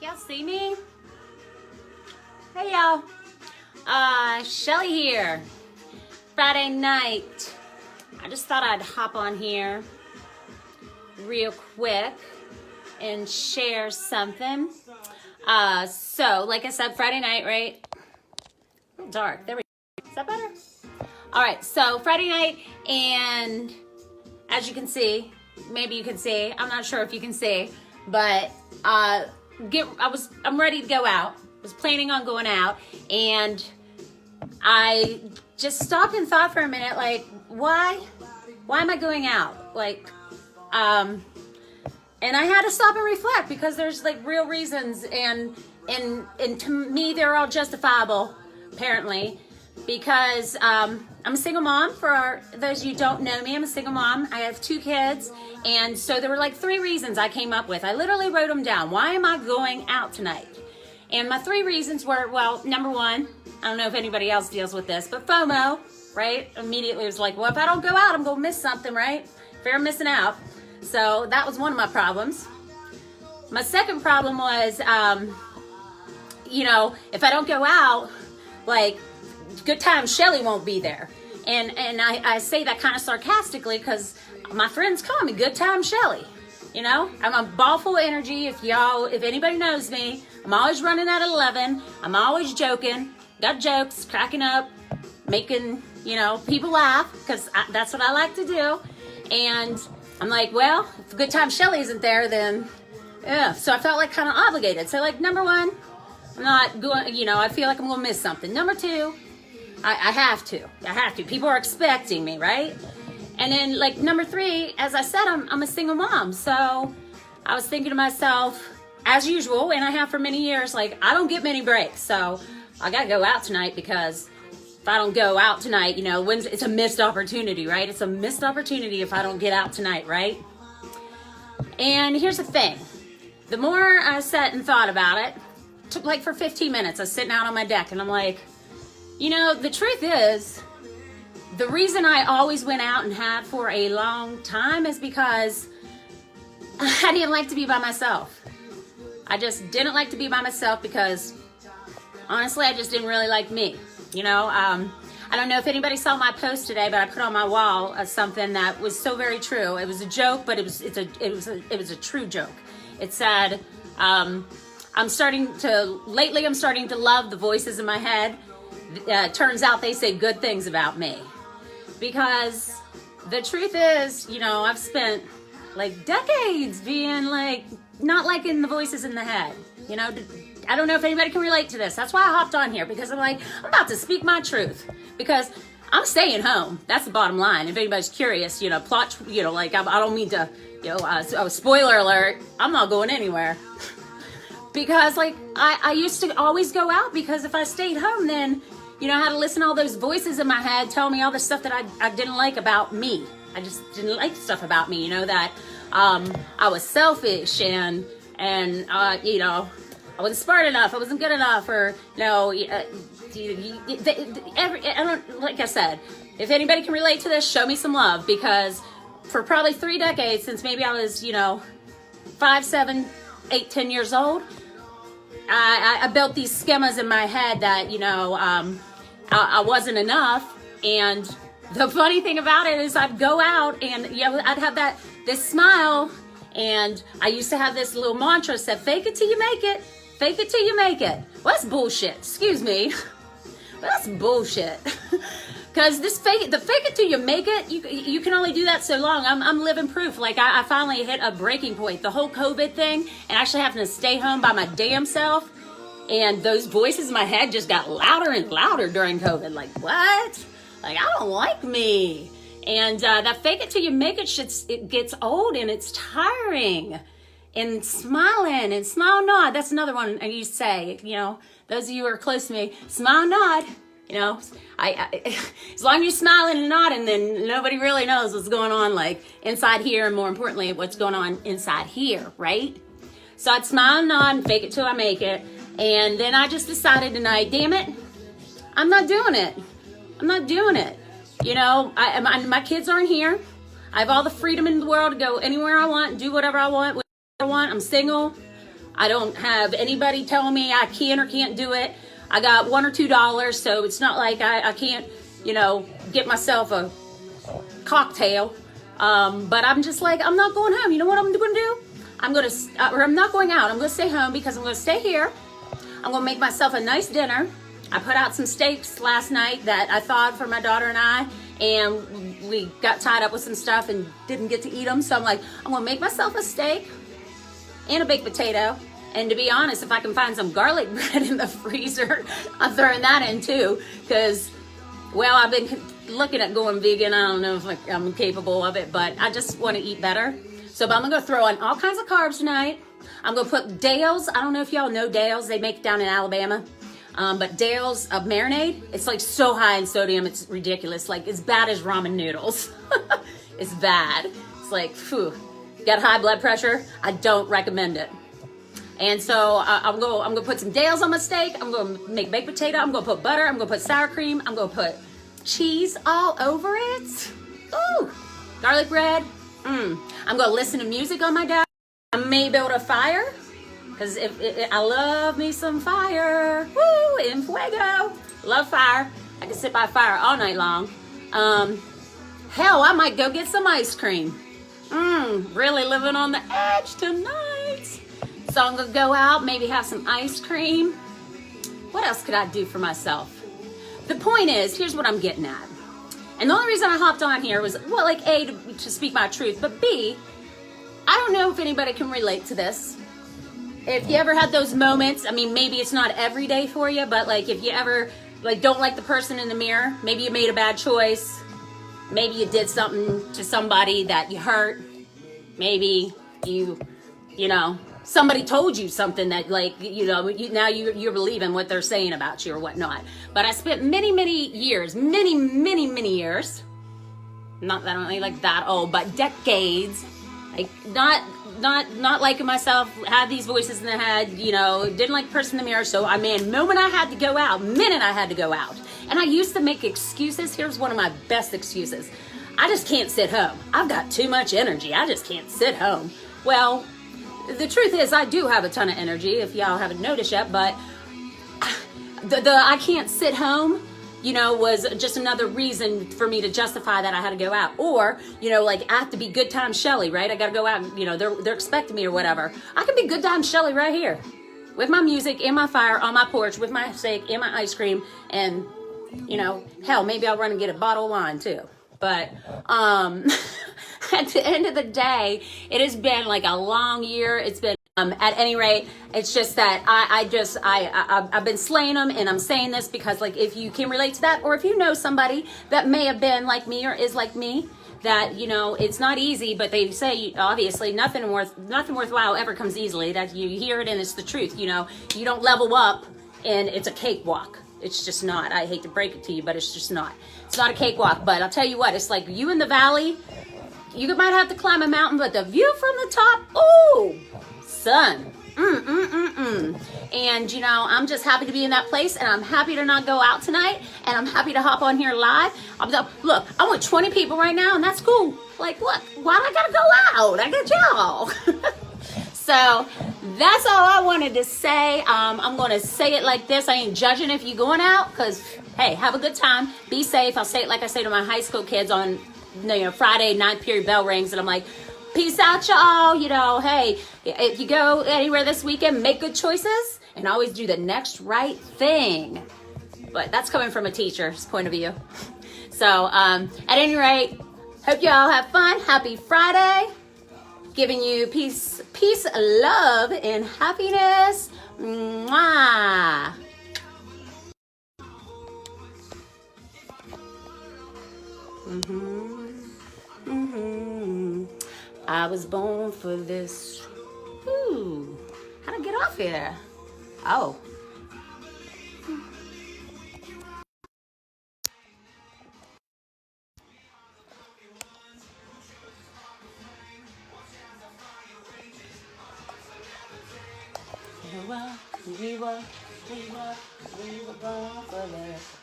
Y'all see me? Hey y'all. Shelly here. Friday night. I just thought I'd hop on here real quick and share something. So like I said, Friday night, right? A little dark. There we go. Is that better? All right, so Friday night, and as you can see, maybe you can see, I'm not sure if you can see, but I'm ready to go out. Was planning on going out, and I just stopped and thought for a minute, like, why am I going out? Like, and I had to stop and reflect, because there's like real reasons, and to me they're all justifiable, apparently, because I'm a single mom. For those of you who don't know me, I'm a single mom. I have 2 kids, and so there were like 3 reasons I came up with. I literally wrote them down. Why am I going out tonight? And my 3 reasons were, well, number 1, I don't know if anybody else deals with this, but FOMO, right? Immediately it was like, well, if I don't go out, I'm going to miss something, right? Fear of missing out. So that was one of my problems. My second problem was, if I don't go out, like, Good Time Shelly won't be there. And I say that kind of sarcastically, because my friends call me Good Time Shelly. You know, I'm a ball full of energy. If anybody knows me, I'm always running at 11. I'm always joking, got jokes, cracking up, making, people laugh, because that's what I like to do. And I'm like, well, if Good Time Shelly isn't there, then, yeah. So I felt like kind of obligated. So like, number 1, I'm not going, I feel like I'm going to miss something. Number 2, I have to. People are expecting me, right? And then, like, number 3, as I said, I'm a single mom. So I was thinking to myself, as usual, and I have for many years, like, I don't get many breaks. So I got to go out tonight, because if I don't go out tonight, it's a missed opportunity, right? It's a missed opportunity if I don't get out tonight, right? And here's the thing. The more I sat and thought about it, took like for 15 minutes, I was sitting out on my deck, and I'm like, the truth is, the reason I always went out and had for a long time is because I didn't like to be by myself. I just didn't like to be by myself, because honestly, I just didn't really like me. I don't know if anybody saw my post today, but I put on my wall something that was so very true. It was a joke, but it was a true joke. It said, I'm starting to love the voices in my head. Turns out they say good things about me. Because the truth is, I've spent like decades being like, not liking the voices in the head. I don't know if anybody can relate to this. That's why I hopped on here, because I'm like, I'm about to speak my truth, because I'm staying home. That's the bottom line. If anybody's curious, I don't mean to, spoiler alert, I'm not going anywhere. Because like, I used to always go out, because if I stayed home, then, I had to listen to all those voices in my head tell me all the stuff that I didn't like about me. I just didn't like stuff about me, that I was selfish, and I wasn't smart enough, I wasn't good enough, or like I said, if anybody can relate to this, show me some love, because for probably 3 decades, since maybe I was 5, 7, 8, 10 years old, I built these schemas in my head that I wasn't enough. And the funny thing about it is, I'd go out and I'd have this smile, and I used to have this little mantra that said, fake it till you make it. Fake it till you make it. Well, that's bullshit. Excuse me. That's bullshit. Because the fake it till you make it, you can only do that so long. I'm living proof. Like, I finally hit a breaking point. The whole COVID thing, and actually having to stay home by my damn self, and those voices in my head just got louder and louder during COVID. Like, what? Like, I don't like me. And that fake it till you make it shit, it gets old, and it's tiring. And smiling and smile, nod. That's another one I used to say. Those of you who are close to me, smile, nod. I as long as you're smiling and nodding, then nobody really knows what's going on, like, inside here, and more importantly, what's going on inside here, right? So I'd smile and nod and fake it till I make it. And then I just decided tonight, damn it, I'm not doing it. I'm not doing it. My kids aren't here. I have all the freedom in the world to go anywhere I want, do whatever I want, I'm single. I don't have anybody telling me I can or can't do it. I got $1 or $2, so it's not like I can't, get myself a cocktail. But I'm just like, I'm not going home. You know what I'm going to do? I'm not going out. I'm going to stay home because I'm going to stay here. I'm going to make myself a nice dinner. I put out some steaks last night that I thawed for my daughter and I, and we got tied up with some stuff and didn't get to eat them. So I'm like, I'm going to make myself a steak and a baked potato. And to be honest, if I can find some garlic bread in the freezer, I'm throwing that in too. Because, well, I've been looking at going vegan. I don't know if I'm capable of it, but I just want to eat better. So but I'm going to throw in all kinds of carbs tonight. I'm going to put Dale's. I don't know if y'all know Dale's. They make it down in Alabama. But Dale's marinade, it's like so high in sodium, it's ridiculous. Like as bad as ramen noodles. It's bad. It's like, phew, got high blood pressure. I don't recommend it. And so I'm gonna put some Dale's on my steak. I'm gonna make baked potato. I'm gonna put butter. I'm gonna put sour cream. I'm gonna put cheese all over it. Ooh, garlic bread. I'm gonna listen to music on my diet. I may build a fire. Because I love me some fire. Woo, en fuego. Love fire. I can sit by fire all night long. Hell, I might go get some ice cream. Really living on the edge tonight. So I'm going to go out, maybe have some ice cream. What else could I do for myself? The point is, here's what I'm getting at. And the only reason I hopped on here was, well, like A, to speak my truth. But B, I don't know if anybody can relate to this. If you ever had those moments, I mean, maybe it's not every day for you, but like if you ever like don't like the person in the mirror, maybe you made a bad choice, maybe you did something to somebody that you hurt, maybe somebody told you something that now you're believing what they're saying about you or whatnot. But I spent many years, many years, not that I'm only like that old, but decades, like not liking myself, had these voices in the head, didn't like the person in the mirror. So minute I had to go out. And I used to make excuses. Here's one of my best excuses. I just can't sit home. I've got too much energy. I just can't sit home. Well, the truth is I do have a ton of energy, if y'all haven't noticed yet, but the I can't sit home, was just another reason for me to justify that I had to go out. Or, like I have to be good time Shelly, right? I got to go out and, they're expecting me or whatever. I can be good time Shelly right here with my music and my fire on my porch with my steak and my ice cream. And, hell, maybe I'll run and get a bottle of wine too. But, at the end of the day, it has been like a long year. It's been, at any rate, it's just that I've been slaying them, and I'm saying this because, like, if you can relate to that, or if you know somebody that may have been like me or is like me, that it's not easy, but they say obviously nothing worthwhile ever comes easily. That you hear it, and it's the truth. You don't level up, and it's a cakewalk. It's just not. I hate to break it to you, but it's just not. It's not a cakewalk. But I'll tell you what, it's like you in the valley. You might have to climb a mountain, but the view from the top, ooh, son. And, I'm just happy to be in that place, and I'm happy to not go out tonight, and I'm happy to hop on here live. Look, I'm with 20 people right now, and that's cool. Like, look, why do I gotta go out? I got y'all. So that's all I wanted to say. I'm going to say it like this. I ain't judging if you're going out, because, hey, have a good time. Be safe. I'll say it like I say to my high school kids on Friday, 9th period bell rings, and I'm like, peace out, y'all. Hey, if you go anywhere this weekend, make good choices and always do the next right thing. But that's coming from a teacher's point of view. So at any rate, hope y'all have fun. Happy Friday. Giving you peace, love, and happiness. Mwah. I was born for this. Ooh, how'd I get off here? Oh. We were born for this.